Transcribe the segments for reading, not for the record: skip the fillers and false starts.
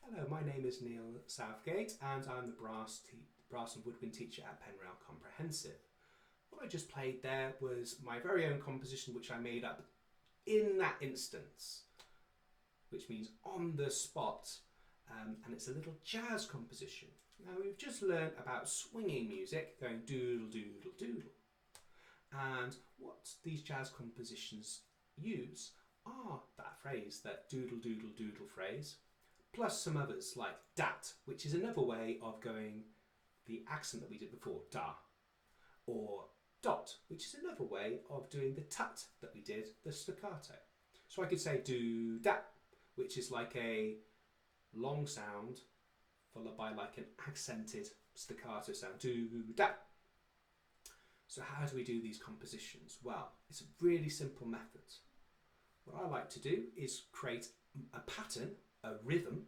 Hello, my name is Neil Southgate and I'm the brass and woodwind teacher at Penrail Comprehensive. What I just played there was my very own composition which I made up in that instance, which means on the spot, and it's a little jazz composition. Now we've just learned about swinging music, going doodle doodle doodle, and what these jazz compositions use are that phrase, that doodle doodle doodle phrase, plus some others like dat, which is another way of going the accent that we did before, da, or dot, which is another way of doing the tut that we did, the staccato. So I could say do dat, which is like a long sound followed by like an accented staccato sound, do dat. So how do we do these compositions? Well, it's a really simple method. What I like to do is create a pattern, a rhythm,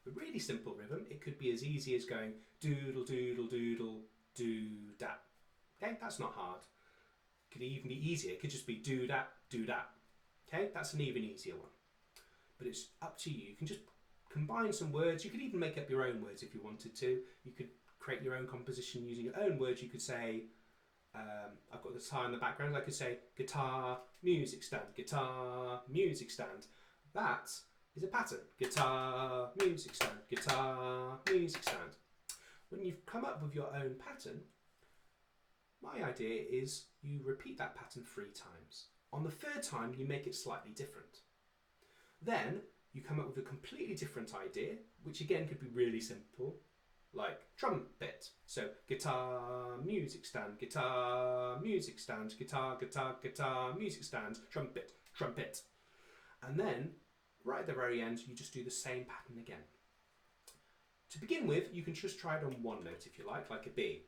a really simple rhythm. It could be as easy as going doodle doodle doodle do dat. Okay, that's not hard. It could even be easier. It could just be do dat, do dat. Okay, that's an even easier one. But it's up to you. You can just combine some words. You could even make up your own words if you wanted to. You could create your own composition using your own words. You could say, I've got the guitar in the background. I could say guitar, music stand, guitar, music stand. That is a pattern. Guitar, music stand, guitar, music stand. When you've come up with your own pattern, my idea is you repeat that pattern 3 times. On the 3rd time, you make it slightly different. Then you come up with a completely different idea, which again could be really simple, like trumpet. So guitar, music stand, guitar, music stand, guitar, guitar, guitar, music stand, trumpet, trumpet. And then right at the very end, you just do the same pattern again. To begin with, you can just try it on one note if you like a B.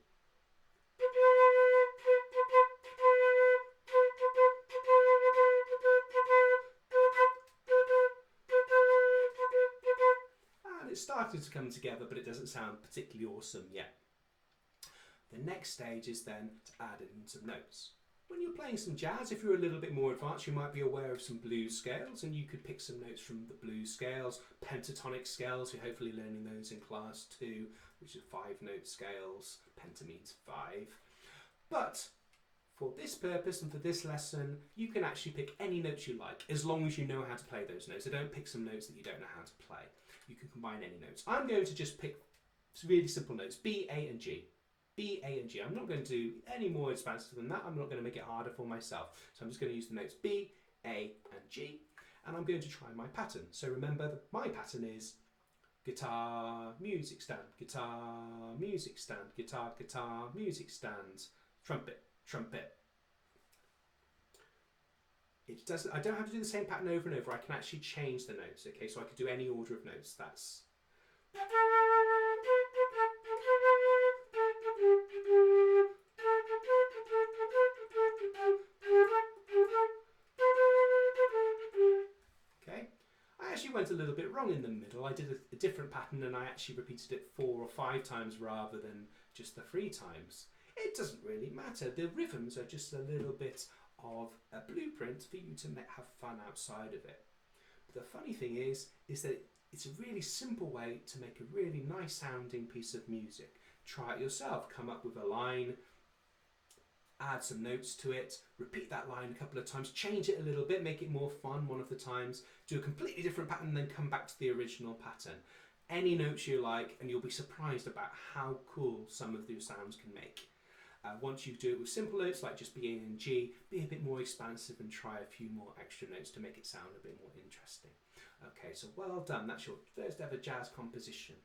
And it's starting to come together, but it doesn't sound particularly awesome yet. The next stage is then to add in some notes. When you're playing some jazz, if you're a little bit more advanced, you might be aware of some blues scales, and you could pick some notes from the blues scales, pentatonic scales. You're hopefully learning those in class 2, which are 5-note scales. Penta means 5. But for this purpose and for this lesson, you can actually pick any notes you like, as long as you know how to play those notes. So don't pick some notes that you don't know how to play. You can combine any notes. I'm going to just pick really simple notes, B, A, and G. B, A, and G. I'm not going to do any more expansive than that. I'm not going to make it harder for myself. So I'm just going to use the notes B, A, and G, and I'm going to try my pattern. So remember that my pattern is guitar, music stand, guitar, music stand, guitar, guitar, music stand, trumpet, trumpet. I don't have to do the same pattern over and over. I can actually change the notes. Okay, so I could do any order of notes. That's okay. I actually went a little bit wrong in the middle. I did a different pattern and I actually repeated it 4 or 5 times rather than just the 3 times. It doesn't really matter. The rhythms are just a little bit of a blueprint for you to have fun outside of it. But the funny thing is that it's a really simple way to make a really nice sounding piece of music. Try it yourself. Come up with a line, add some notes to it, repeat that line a couple of times, change it a little bit, make it more fun one of the times, do a completely different pattern, then come back to the original pattern. Any notes you like, and you'll be surprised about how cool some of those sounds can make. Once you do it with simple notes like just B, A, and G, be a bit more expansive and try a few more extra notes to make it sound a bit more interesting. Okay, so well done. That's your first ever jazz composition.